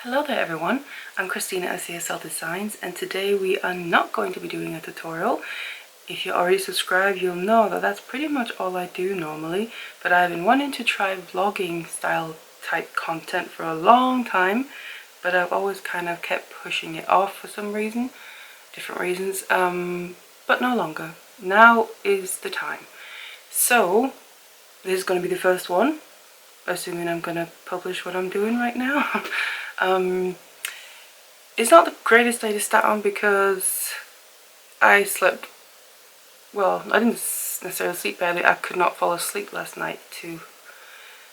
Hello there everyone, I'm Christina at CSLdesigns and today we are not going to be doing a tutorial. If you're already subscribed, you'll know that that's pretty much all I do normally, but I've been wanting to try vlogging style type content for a long time, but I've always kind of kept pushing it off for some reason, different reasons, but no longer. Now is the time. So this is going to be the first one, assuming I'm going to publish what I'm doing right now. It's not the greatest day to start on because I slept, well, I didn't necessarily sleep badly. I could not fall asleep last night to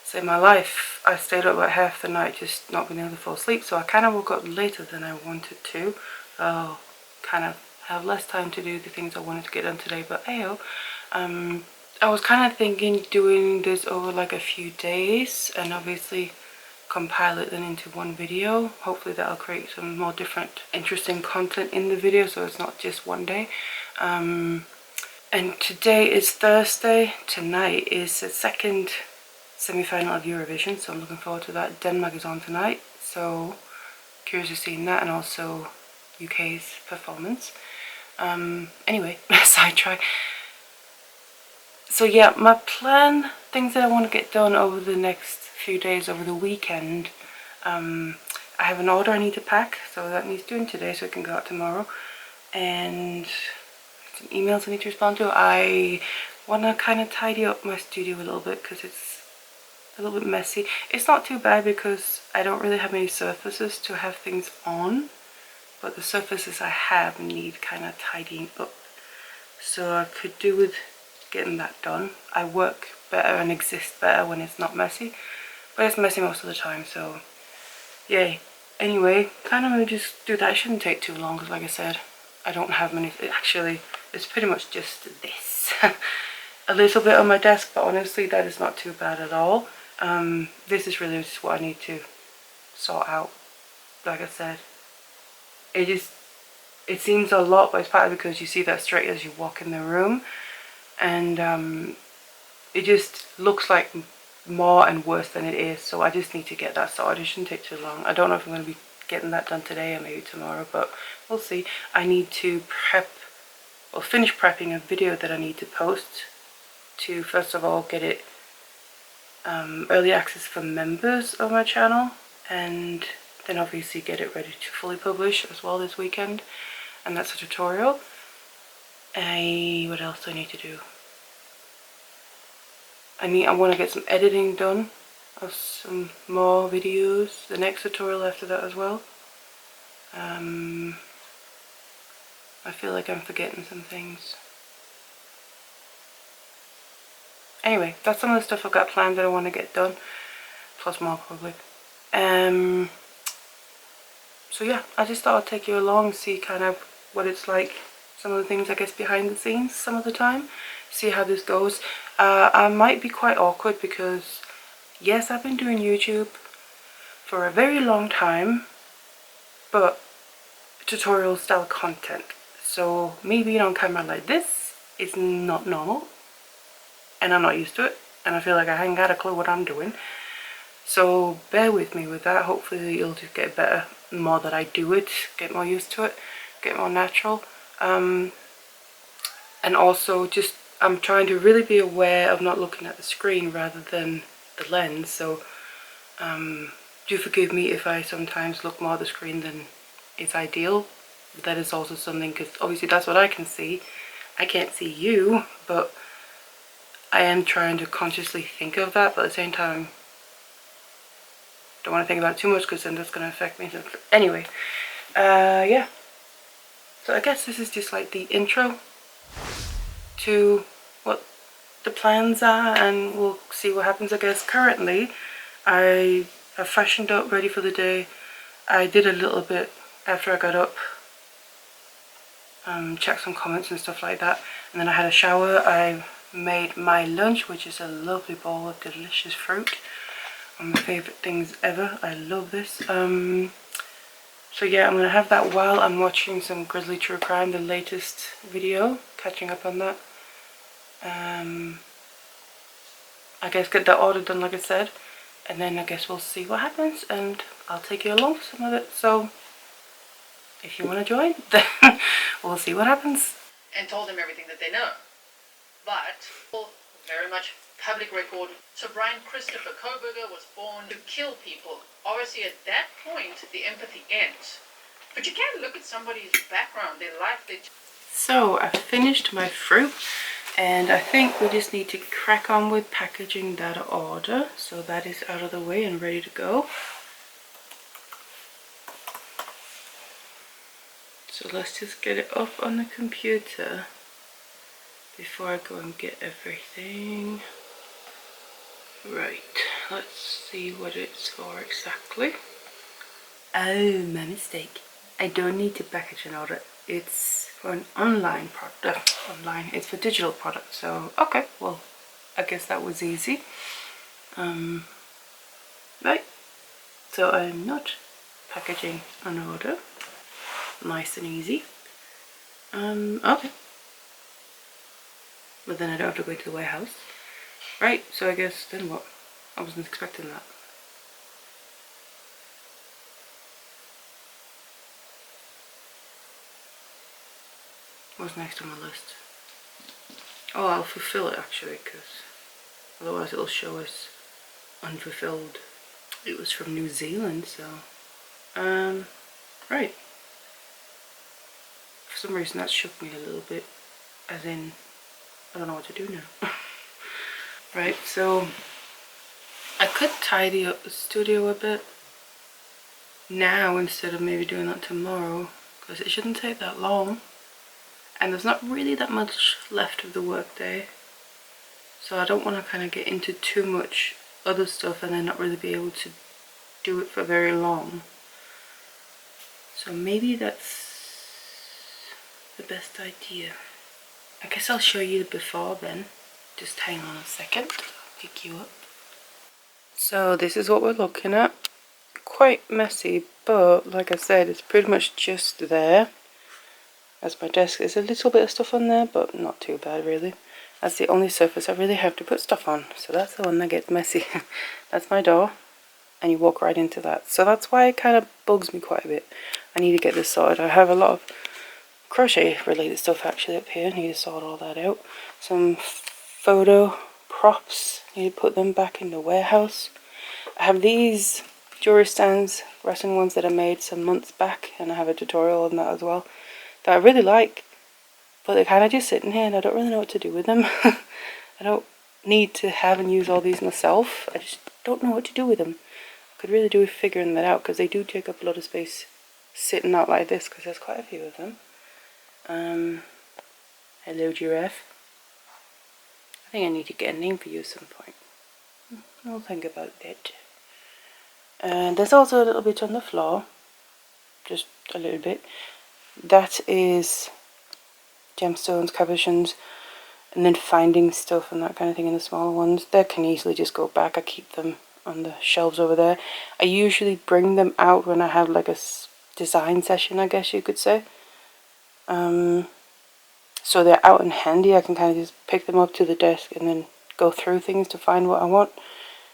save my life. I stayed up about half the night just not being able to fall asleep, so I kind of woke up later than I wanted to. Kind of have less time to do the things I wanted to get done today, but ayo. I was kind of thinking doing this over like a few days and obviously compile it then into one video. Hopefully that'll create some more different interesting content in the video so it's not just one day. And today is Thursday. Tonight is the second semi-final of Eurovision, so I'm looking forward to that. Denmark is on tonight, so curious to see that, and also UK's performance. Anyway, sidetrack. So yeah, my plan, things that I want to get done over the next few days, over the weekend. I have an order I need to pack, so that needs doing today so it can go out tomorrow. And some emails I need to respond to. I want to kind of tidy up my studio a little bit because it's a little bit messy. It's not too bad because I don't really have any surfaces to have things on, but the surfaces I have need kind of tidying up. So I could do with getting that done. I work better and exist better when it's not messy, but it's messy most of the time, so yay. Anyway, kind of gonna just do that. It shouldn't take too long because like I said, I don't have many. Actually, it's pretty much just this. A little bit on my desk, but honestly that is not too bad at all. This is really just what I need to sort out. Like I said, it seems a lot, but it's partly because you see that straight as you walk in the room, and it just looks like more and worse than it is, so I just need to get that sorted. It shouldn't take too long. I don't know if I'm going to be getting that done today or maybe tomorrow, but we'll see. I need to finish prepping a video that I need to post to first of all get it early access for members of my channel, and then obviously get it ready to fully publish as well this weekend, and that's a tutorial. What else do I need to do? I want to get some editing done of some more videos, the next tutorial after that as well. I feel like I'm forgetting some things. Anyway, that's some of the stuff I've got planned that I want to get done, plus more probably. So yeah, I just thought I'd take you along, see kind of what it's like, some of the things I guess behind the scenes some of the time, see how this goes. I might be quite awkward because yes, I've been doing YouTube for a very long time, but tutorial style content. So me being on camera like this is not normal, and I'm not used to it, and I feel like I haven't got a clue what I'm doing. So bear with me with that. Hopefully you'll just get better, more that I do it, get more used to it, get more natural. And also just I'm trying to really be aware of not looking at the screen rather than the lens, so do forgive me if I sometimes look more at the screen than is ideal. That is also something, because obviously that's what I can see. I can't see you, but I am trying to consciously think of that, but at the same time don't want to think about it too much because then that's going to affect me. So anyway, yeah, so I guess this is just like the intro to what the plans are, and we'll see what happens. I guess currently I have freshened up, ready for the day. I did a little bit after I got up, checked some comments and stuff like that, and then I had a shower. I made my lunch, which is a lovely bowl of delicious fruit. One of my favourite things ever. I love this. So yeah, I'm going to have that while I'm watching some Grizzly True Crime, the latest video, catching up on that. I guess get that order done like I said, and then I guess we'll see what happens, and I'll take you along for some of it. So if you want to join, then we'll see what happens. And told them everything that they know. But very much public record. So Brian Christopher Koberger was born to kill people. Obviously at that point the empathy ends. But you can't look at somebody's background, their life. So I finished my fruit and I think we just need to crack on with packaging that order. So that is out of the way and ready to go. So let's just get it up on the computer before I go and get everything. Right, let's see what it's for exactly. Oh, my mistake. I don't need to package an order. It's for an online product. It's for digital products. So, okay, well, I guess that was easy. Right, so I'm not packaging an order. Nice and easy. Okay. But then I don't have to go to the warehouse. Right, so I guess then what? I wasn't expecting that. What's next on my list? Oh, I'll fulfill it actually, because otherwise it'll show us unfulfilled. It was from New Zealand, so right. For some reason that shook me a little bit, as in I don't know what to do now. Right, so I could tidy up the studio a bit now instead of maybe doing that tomorrow, because it shouldn't take that long and there's not really that much left of the work day, so I don't want to kind of get into too much other stuff and then not really be able to do it for very long. So maybe that's the best idea. I guess I'll show you the before then. Just hang on a second, I'll pick you up. So this is what we're looking at. Quite messy, but like I said, it's pretty much just there. As my desk, there's a little bit of stuff on there, but not too bad really. That's the only surface I really have to put stuff on, so that's the one that gets messy. That's my door, and you walk right into that. So that's why it kind of bugs me quite a bit. I need to get this sorted. I have a lot of crochet related stuff actually up here. I need to sort all that out. Some photo props, I need to put them back in the warehouse. I have these jewelry stands, resin ones that I made some months back, and I have a tutorial on that as well, that I really like, but they're kind of just sitting here and I don't really know what to do with them. I don't need to have and use all these myself, I just don't know what to do with them. I could really do with figuring that out, because they do take up a lot of space sitting out like this, because there's quite a few of them. Hello giraffe. I think I need to get a name for you at some point. I'll think about that. And there's also a little bit on the floor, just a little bit. That is gemstones, cabochons, and then finding stuff and that kind of thing in the smaller ones. That can easily just go back. I keep them on the shelves over there. I usually bring them out when I have like a design session, I guess you could say. So they're out and handy. I can kind of just pick them up to the desk and then go through things to find what I want.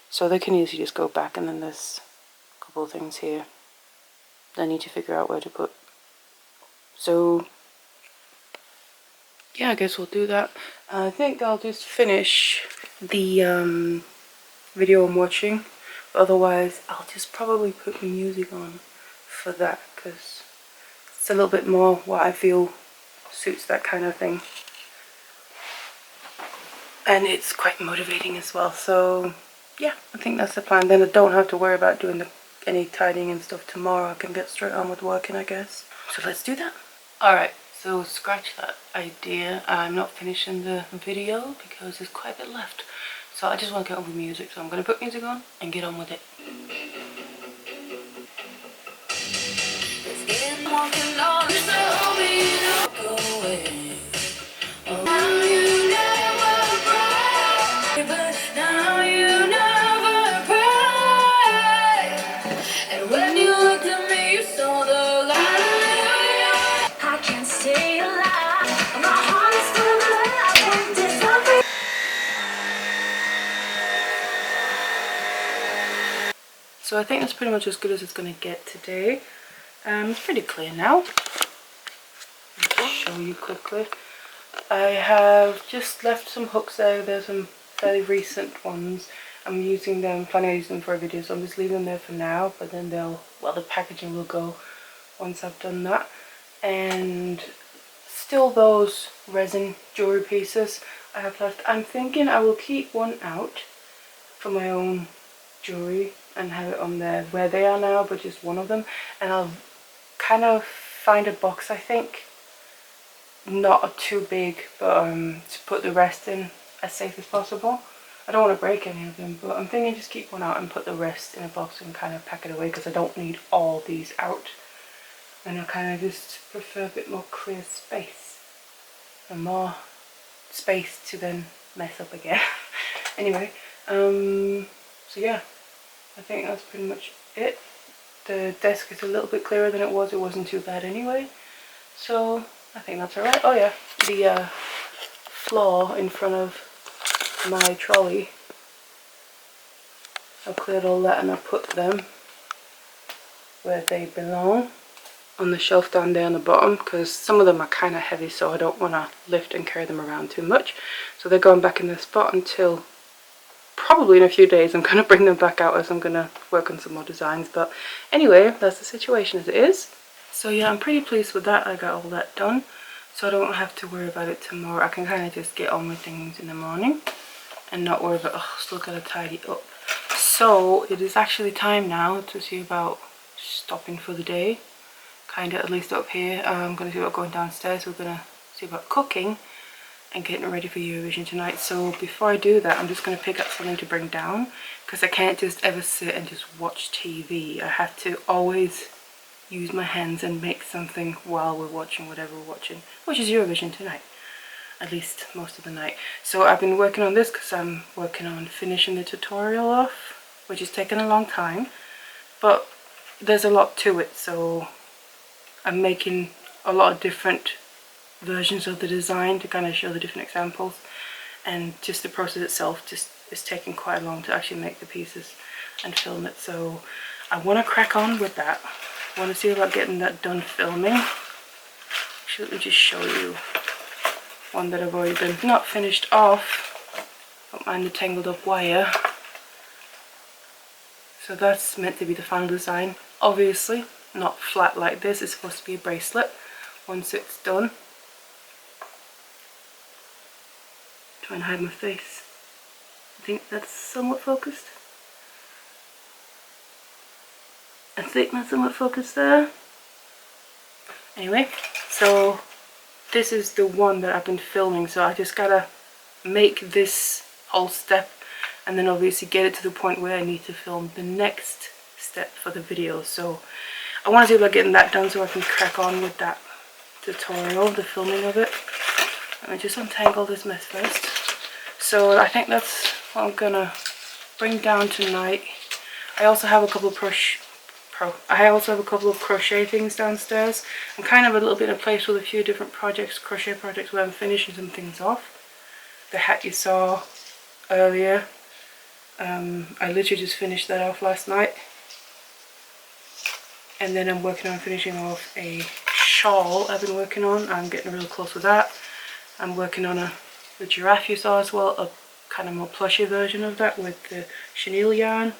So they can easily just go back, and then there's a couple of things here that I need to figure out where to put. So yeah, I guess we'll do that. I think I'll just finish the video I'm watching. Otherwise, I'll just probably put the music on for that, because it's a little bit more what I feel suits that kind of thing. And it's quite motivating as well. So yeah, I think that's the plan. Then I don't have to worry about doing any tidying and stuff tomorrow. I can get straight on with working, I guess. So let's do that. Alright, so scratch that idea. I'm not finishing the video because there's quite a bit left. So I just want to get on with music. So I'm going to put music on and get on with it. So I think that's pretty much as good as it's going to get today. It's pretty clear now. I'll show you quickly. I have just left some hooks there. There's some fairly recent ones. I'm using them, planning on using them for a video, so I'm just leaving them there for now, but then the packaging will go once I've done that. And still those resin jewellery pieces I have left. I'm thinking I will keep one out for my own jewellery and have it on there where they are now, but just one of them. And I'll kind of find a box, I think, not too big, but to put the rest in as safe as possible. I don't want to break any of them, but I'm thinking just keep one out and put the rest in a box and kind of pack it away, because I don't need all these out. And I kind of just prefer a bit more clear space and more space to then mess up again. Anyway, so yeah, I think that's pretty much it. The desk is a little bit clearer than it was. It wasn't too bad anyway, so I think that's alright. Oh yeah, the floor in front of my trolley, I cleared all that and I put them where they belong, on the shelf down there on the bottom, because some of them are kind of heavy, so I don't want to lift and carry them around too much. So they're going back in their spot until probably in a few days. I'm going to bring them back out as I'm going to work on some more designs. But anyway, that's the situation as it is. So yeah, I'm pretty pleased with that. I got all that done, so I don't have to worry about it tomorrow. I can kind of just get on with things in the morning and not worry about, oh, still gotta tidy up. So it is actually time now to see about stopping for the day, kind of, at least up here. I'm gonna see about going downstairs. We're gonna see about cooking and getting ready for Eurovision tonight. So before I do that, I'm just gonna pick up something to bring down, because I can't just ever sit and just watch TV. I have to always use my hands and make something while we're watching whatever we're watching, which is Eurovision tonight, at least most of the night. So I've been working on this because I'm working on finishing the tutorial off, which is taking a long time, but there's a lot to it. So I'm making a lot of different versions of the design to kind of show the different examples, and just the process itself just is taking quite long to actually make the pieces and film it. So I want to crack on with that. I want to see about getting that done filming. Actually, let me just show you one that I've already been not finished off. Don't mind the tangled up wire. So that's meant to be the final design. Obviously not flat like this. It's supposed to be a bracelet once it's done. Try and hide my face. I think that's somewhat focused. I think that's somewhat focused there. Anyway, so this is the one that I've been filming, so I just gotta make this whole step and then obviously get it to the point where I need to film the next step for the video. So I want to see about getting that done so I can crack on with that tutorial, the filming of it. Let me just untangle this mess first. So I think that's what I'm gonna bring down tonight. I also have a couple of crochet things downstairs. I'm kind of a little bit in a place with a few different projects, crochet projects, where I'm finishing some things off. The hat you saw earlier, I literally just finished that off last night. And then I'm working on finishing off a shawl I've been working on. I'm getting real close with that. I'm working on the giraffe you saw as well, a kind of more plushy version of that with the chenille yarn.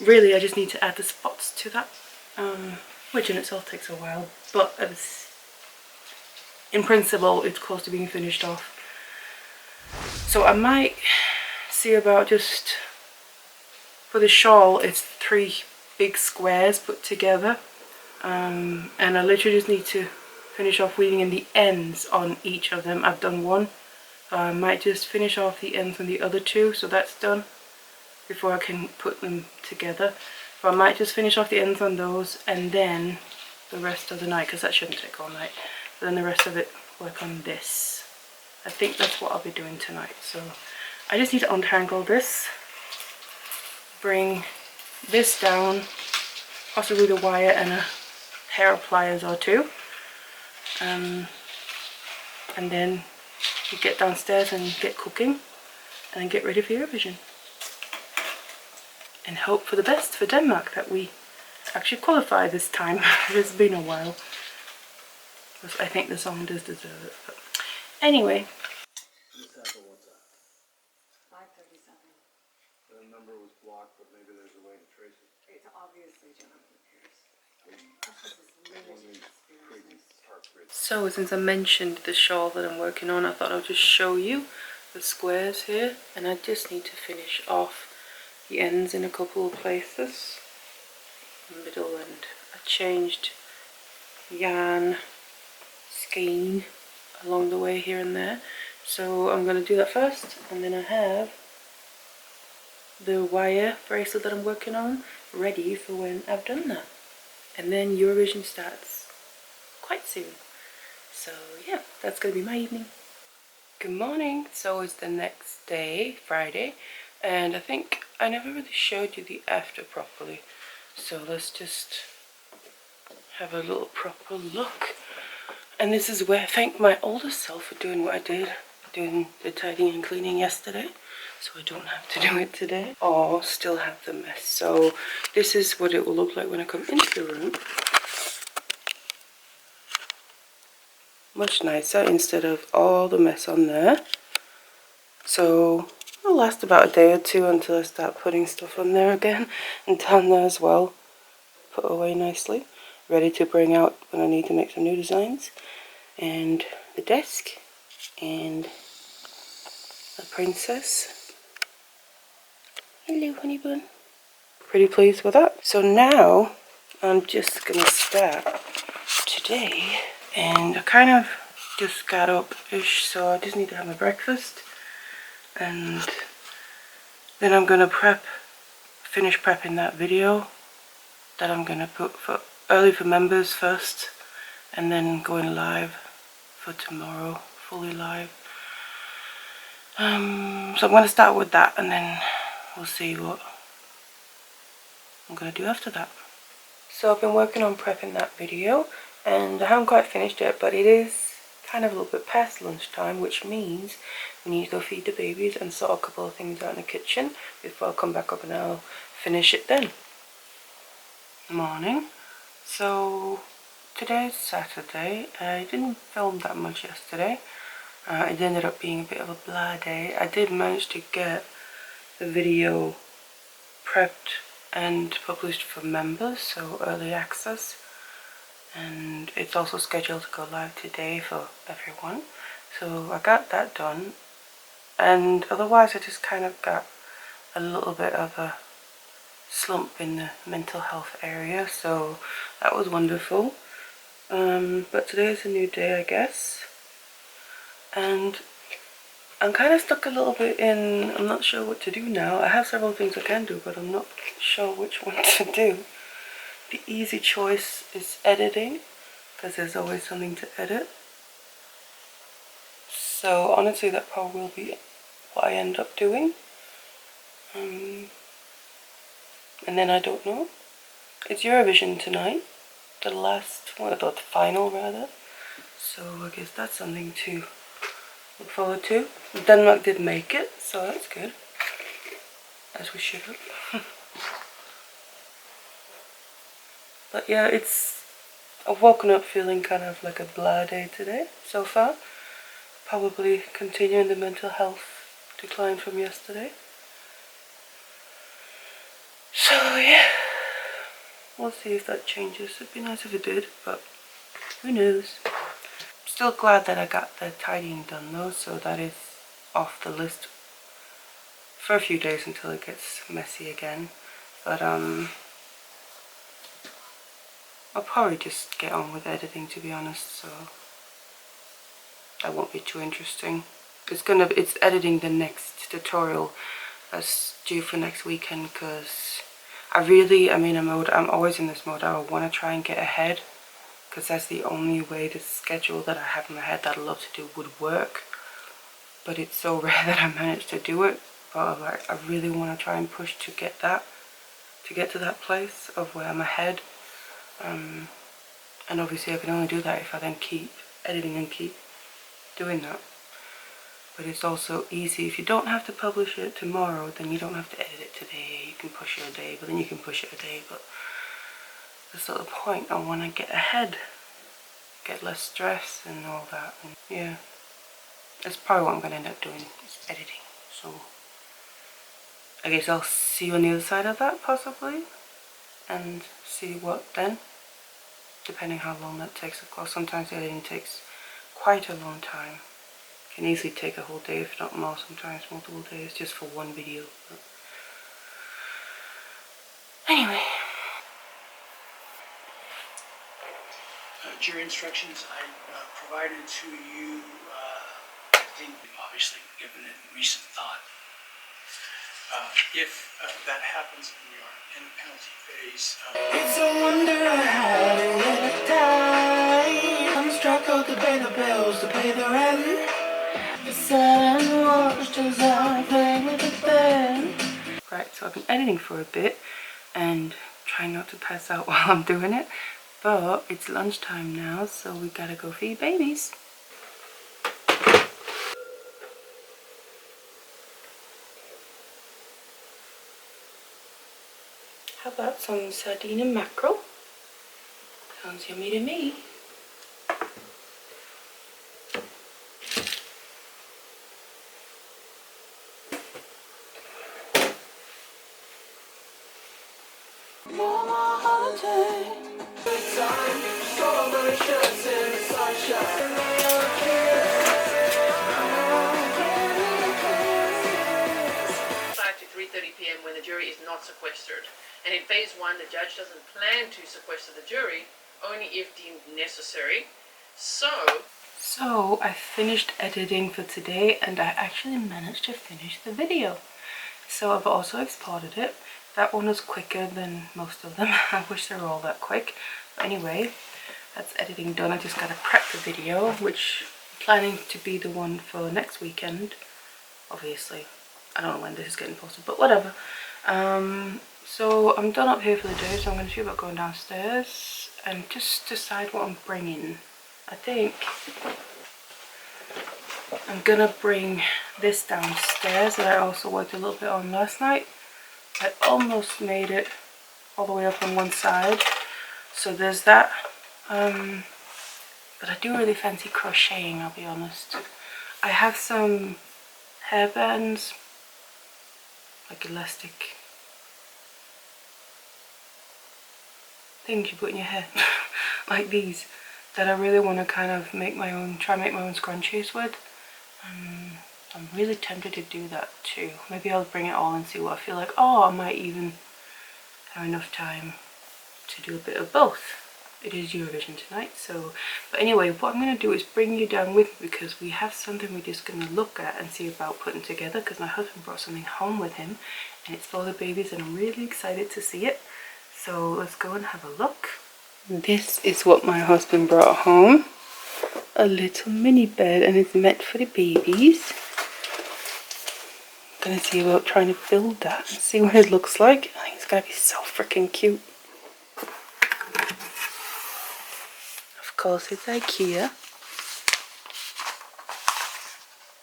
Really, I just need to add the spots to that, which in itself takes a while, but in principle it's close to being finished off. So I might see about just, for the shawl, it's 3 big squares put together, and I literally just need to finish off weaving in the ends on each of them. I've done one, so I might just finish off the ends on the other 2, so that's done before I can put them together. So I might just finish off the ends on those, and then the rest of the night, because that shouldn't take all night, but then the rest of it work on this. I think that's what I'll be doing tonight. So I just need to untangle this, bring this down, possibly the wire and a pair of pliers or 2, and then get downstairs and get cooking and then get ready for Eurovision. and hope for the best for Denmark, that we actually qualify this time. It's been a while. I think the song does deserve it. But anyway. 5:37. The number was blocked, but maybe there's a way to trace it. It's obviously Jonathan Pierce. So since I mentioned the shawl that I'm working on, I thought I'll just show you the squares here, and I just need to finish off the ends in a couple of places. The middle end. I changed yarn skein along the way here and there, so I'm going to do that first, and then I have the wire bracelet that I'm working on ready for when I've done that, and then Eurovision starts quite soon. So yeah, that's going to be my evening. Good morning. So it's the next day, Friday, and I think I never really showed you the after properly, so let's just have a little proper look. And this is where I thank my older self for doing what I did, doing the tidying and cleaning yesterday, so I don't have to do it today or still have the mess. So this is what it will look like when I come into the room. Much nicer instead of all the mess on there. So it'll last about a day or two until I start putting stuff on there again, and down there as well, put away nicely, ready to bring out when I need to make some new designs. And the desk and the princess. Hello, honey bun. Pretty pleased with that. So now I'm just gonna start today, and I kind of just got up-ish, so I just need to have my breakfast, and then I'm gonna finish prepping that video that I'm gonna put for early for members first, and then going live for tomorrow, fully live. So I'm gonna start with that, and then we'll see what I'm gonna do after that. So I've been working on prepping that video, and I haven't quite finished it, but it is kind of a little bit past lunchtime, which means we need to go feed the babies and sort a couple of things out in the kitchen before I'll come back up and I'll finish it then. Morning. So today's Saturday. I didn't film that much yesterday. It ended up being a bit of a blah day. I did manage to get the video prepped and published for members, so early access, and it's also scheduled to go live today for everyone, so I got that done. And otherwise I just kind of got a little bit of a slump in the mental health area, so that was wonderful. But today is a new day, I guess, and I'm kind of stuck a little bit in, I'm not sure what to do now. I have several things I can do, but I'm not sure which one to do. The easy choice is editing, because there's always something to edit. So honestly, that probably will be what I end up doing. And then I don't know. It's Eurovision tonight, the final rather. So I guess that's something to look forward to. Denmark did make it, so that's good. As we should have. But yeah, I've woken up feeling kind of like a blah day today so far. Probably continuing the mental health decline from yesterday. So yeah, we'll see if that changes. It'd be nice if it did, but who knows. Still glad that I got the tidying done though, so that is off the list for a few days until it gets messy again. But I'll probably just get on with editing, to be honest, so that won't be too interesting. It's editing the next tutorial that's due for next weekend, because I'm in a mode, I'm always in this mode, I want to try and get ahead, because that's the only way the schedule that I have in my head that I love to do would work. But it's so rare that I manage to do it. But like, I really want to try and push to get to that place of where I'm ahead. And obviously I can only do that if I then keep editing and keep doing that. but it's also easy. If you don't have to publish it tomorrow, then you don't have to edit it today. You can push it a day, but then you can push it a day. But that's not the point. I want to get ahead, get less stress and all that. And yeah, that's probably what I'm going to end up doing, is editing. So I guess I'll see you on the other side of that possibly, and see what then, depending how long that takes. Of course, sometimes the editing takes quite a long time. It can easily take a whole day, if not more, sometimes multiple days, just for one video. But anyway. Jury instructions I provided to you, I think obviously given it recent thought. If that happens and we are in the penalty phase, it's a wonder I had it when I died. I'm struggled to pay the bills, to pay the rent. I sat and watched as I played with the bed. Right, so I've been editing for a bit and trying not to pass out while I'm doing it, but it's lunchtime now, so we gotta go feed babies. How about some sardine and mackerel? Sounds yummy to me. To 3:30 p.m. when the jury is not sequestered. And in phase 1, the judge doesn't plan to sequester the jury, only if deemed necessary. So I finished editing for today, and I actually managed to finish the video. So I've also exported it. That one was quicker than most of them. I wish they were all that quick. But anyway, that's editing done. I just gotta prep the video, which I'm planning to be the one for next weekend, obviously. I don't know when this is getting posted, but whatever. So I'm done up here for the day, so I'm going to see about going downstairs and just decide what I'm bringing. I think I'm going to bring this downstairs that I also worked a little bit on last night. I almost made it all the way up on one side, so there's that. But I do really fancy crocheting, I'll be honest. I have some hairbands, like elastic things you put in your hair, like these, that I really want to kind of make my own, try make my own scrunchies with. I'm really tempted to do that too. Maybe I'll bring it all and see what I feel like. Oh, I might even have enough time to do a bit of both. It is Eurovision tonight, so, but anyway, what I'm going to do is bring you down with me, because we have something we're just going to look at and see about putting together, because my husband brought something home with him and it's for the babies and I'm really excited to see it. So let's go and have a look. This is what my husband brought home. A little mini bed, and it's meant for the babies. I'm going to see about trying to build that and see what it looks like. I think it's going to be so freaking cute. Of course, it's Ikea.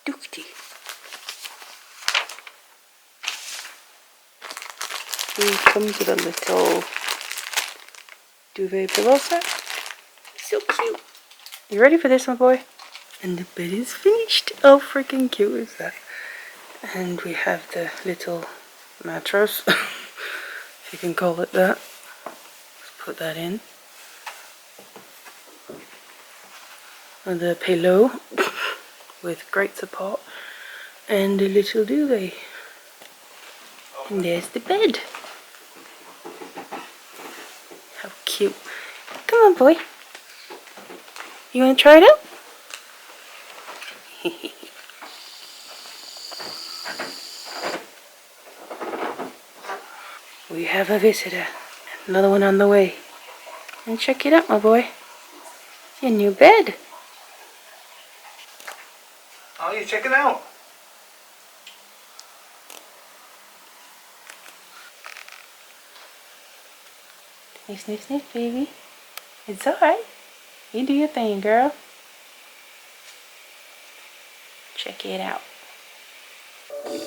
Dookty. It comes with a little duvet pillow set. So cute. You ready for this, my boy? And the bed is finished. How freaking cute is that? And we have the little mattress, if you can call it that. Let's put that in. And the pillow with great support, and a little duvet. And there's the bed. How cute. Come on, boy. You want to try it out? We have a visitor. Another one on the way. And check it out, my boy. Your new bed. Oh, you check it out. Sniff, sniff, sniff, baby. It's alright. You do your thing, girl. Check it out. You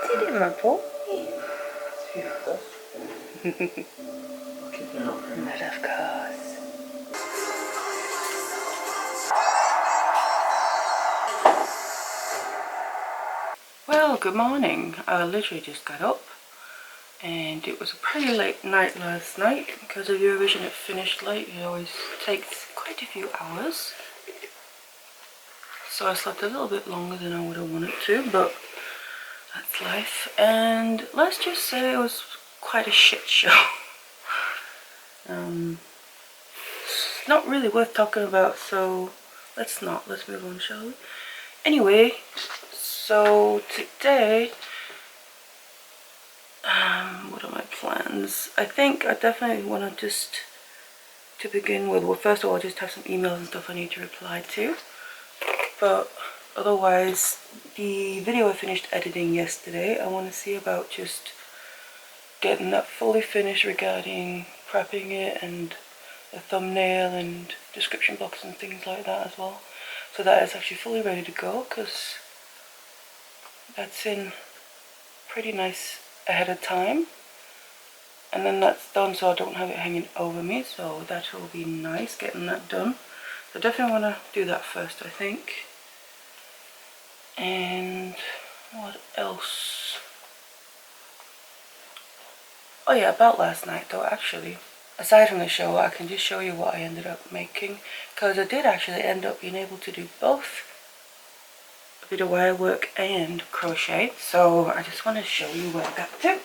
did it, my boy. But of course. Well, good morning. I literally just got up and it was a pretty late night last night because of Eurovision. It finished late. It always takes quite a few hours. So I slept a little bit longer than I would have wanted to, but that's life. And let's just say it was quite a shit show. It's not really worth talking about, so let's move on, shall we? Anyway, so today, what are my plans? I think I definitely want to just, to begin with, well, first of all, I just have some emails and stuff I need to reply to. But otherwise, the video I finished editing yesterday, I want to see about just getting that fully finished regarding prepping it and a thumbnail and description box and things like that as well. So that is actually fully ready to go because that's in pretty nice ahead of time. And then that's done so I don't have it hanging over me, so that will be nice getting that done. So definitely want to do that first, I think. And what else? Oh yeah, about last night though, actually. Aside from the show, I can just show you what I ended up making, because I did actually end up being able to do both a bit of wire work and crochet. So I just want to show you what I got to.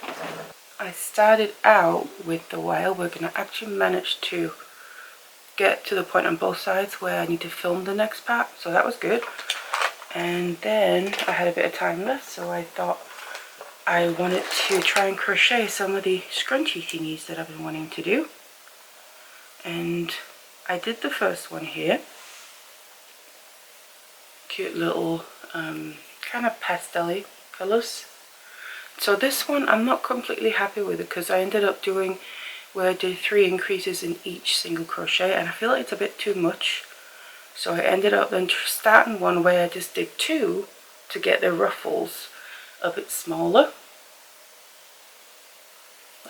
I started out with the wire work and I actually managed to get to the point on both sides where I need to film the next part, so that was good. And then I had a bit of time left, so I thought I wanted to try and crochet some of the scrunchy thingies that I've been wanting to do. And I did the first one here. Cute little kind of pastel-y colours. So this one I'm not completely happy with it because I ended up doing where I did 3 increases in each single crochet and I feel like it's a bit too much. So I ended up then starting one where I just did 2 to get the ruffles a bit smaller.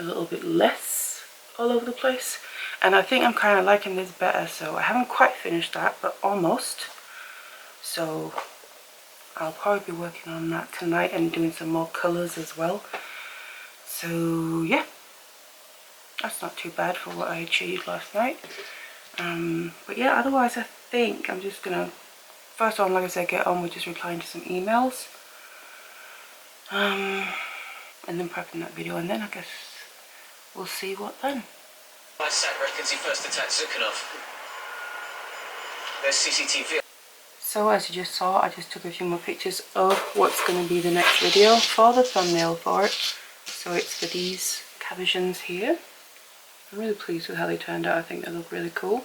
A little bit less all over the place. And I think I'm kind of liking this better, so I haven't quite finished that, but almost. So I'll probably be working on that tonight and doing some more colours as well. So yeah, that's not too bad for what I achieved last night. But yeah, otherwise I think I'm just gonna, first on, like I said, get on with just replying to some emails. And then prepping that video, and then I guess we'll see what then. ISAC reckons he first attacked Zukhanov. There's CCTV. So as you just saw, I just took a few more pictures of what's going to be the next video for the thumbnail for it. So it's for these cabochons here. I'm really pleased with how they turned out. I think they look really cool.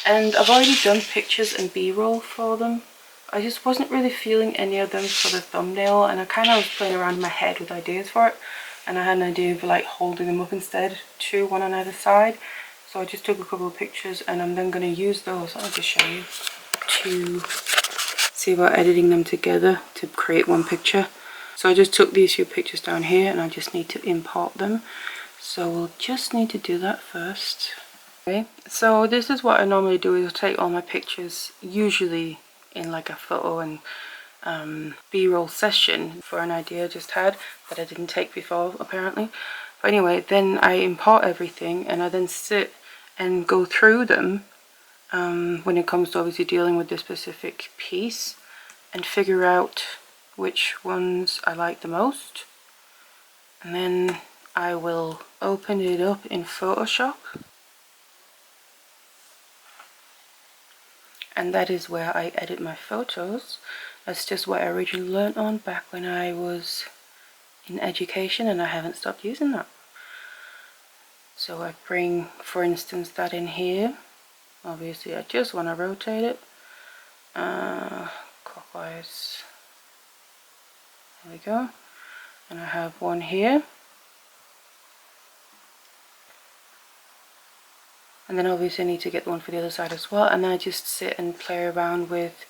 And I've already done pictures and b-roll for them. I just wasn't really feeling any of them for the thumbnail, and I kind of was playing around in my head with ideas for it. And I had an idea of like holding them up instead, 2, one on either side. So I just took a couple of pictures and I'm then going to use those, I'll just show you, to see about editing them together to create one picture. So I just took these few pictures down here and I just need to import them. So we'll just need to do that first. Okay, so this is what I normally do, is take all my pictures, usually in like a photo and b-roll session for an idea I just had that I didn't take before apparently. But anyway, then I import everything and I then sit and go through them when it comes to obviously dealing with this specific piece and figure out which ones I like the most. And then I will open it up in Photoshop. And that is where I edit my photos. That's just what I originally learned on back when I was in education, and I haven't stopped using that. So I bring, for instance, that in here. Obviously I just want to rotate it clockwise. There we go. And I have one here. And then obviously I need to get one for the other side as well, and then I just sit and play around with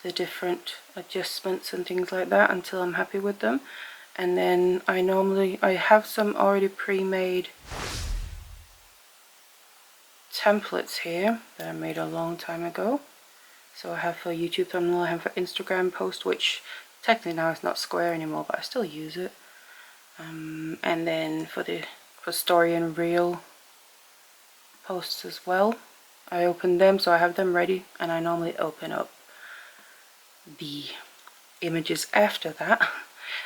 the different adjustments and things like that until I'm happy with them. And then I have some already pre-made templates here that I made a long time ago. So I have for YouTube thumbnail, I have for Instagram post, which technically now it's not square anymore, but I still use it. And then for story and reel posts as well, I open them, so I have them ready, and I normally open up the images after that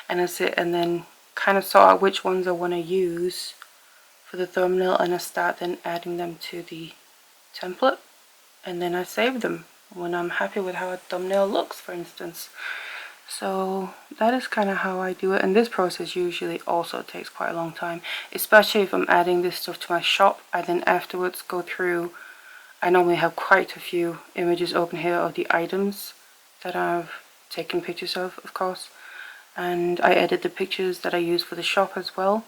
and I sit and then kind of sort out which ones I want to use for the thumbnail, and I start then adding them to the template, and then I save them when I'm happy with how a thumbnail looks, for instance. So that is kind of how I do it, and this process usually also takes quite a long time, especially if I'm adding this stuff to my shop. I then afterwards go through, I normally have quite a few images open here of the items that I've taken pictures of course, and I edit the pictures that I use for the shop as well,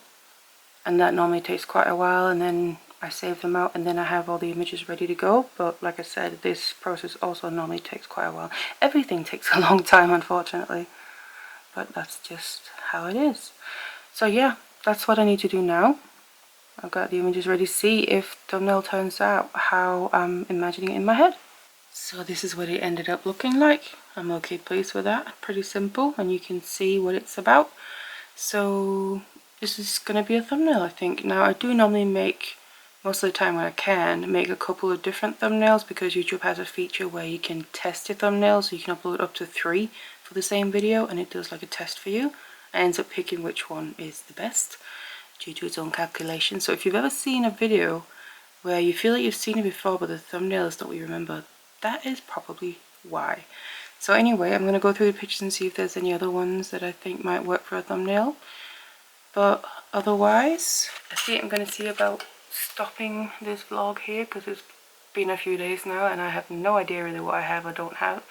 and that normally takes quite a while, and then I save them out, and then I have all the images ready to go. But like I said, this process also normally takes quite a while. Everything takes a long time, unfortunately, but that's just how it is. So yeah, that's what I need to do now. I've got the images ready to see if thumbnail turns out how I'm imagining it in my head. So this is what it ended up looking like. I'm okay pleased with that. Pretty simple, and you can see what it's about. So this is going to be a thumbnail, I think. Now I do normally make, most of the time when I can, make a couple of different thumbnails, because YouTube has a feature where you can test your thumbnails, so you can upload up to 3 for the same video, and it does like a test for you. It ends up picking which one is the best due to its own calculation. So if you've ever seen a video where you feel like you've seen it before but the thumbnail is not what you remember, that is probably why. So anyway, I'm going to go through the pictures and see if there's any other ones that I think might work for a thumbnail. But otherwise, I think I'm going to see about stopping this vlog here, because it's been a few days now and I have no idea really what I have or don't have.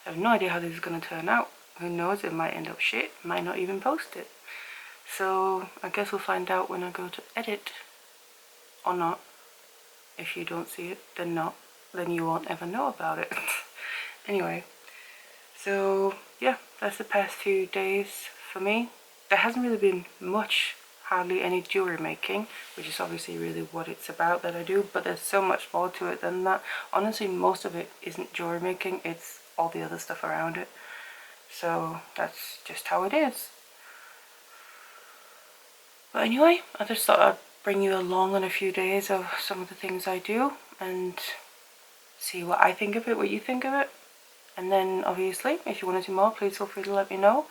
I have no idea how this is going to turn out. Who knows, it might end up shit, might not even post it. So I guess we'll find out when I go to edit, or not. If you don't see it, then not. Then you won't ever know about it. Anyway, so yeah, that's the past few days for me. There hasn't really been much, hardly any jewelry making, which is obviously really what it's about that I do, but there's so much more to it than that. Honestly, most of it isn't jewelry making, it's all the other stuff around it. So that's just how it is. But anyway, I just thought I'd bring you along on a few days of some of the things I do and see what I think of it, what you think of it. And then obviously, if you want to see more, please feel free to let me know.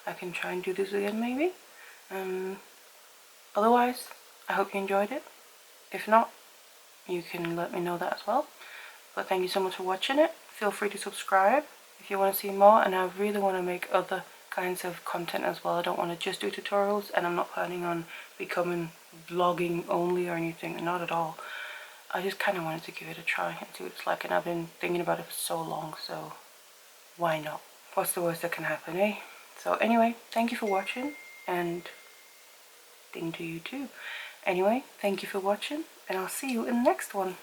I can try and do this again maybe. Otherwise, I hope you enjoyed it. If not, you can let me know that as well. But thank you so much for watching it. Feel free to subscribe if you want to see more, and I really want to make other kinds of content as well. I don't want to just do tutorials, and I'm not planning on becoming vlogging only or anything, not at all. I just kind of wanted to give it a try and see what it's like, and I've been thinking about it for so long, so why not? What's the worst that can happen, eh? So anyway, thank you for watching, and ding to you too. Anyway, thank you for watching, and I'll see you in the next one.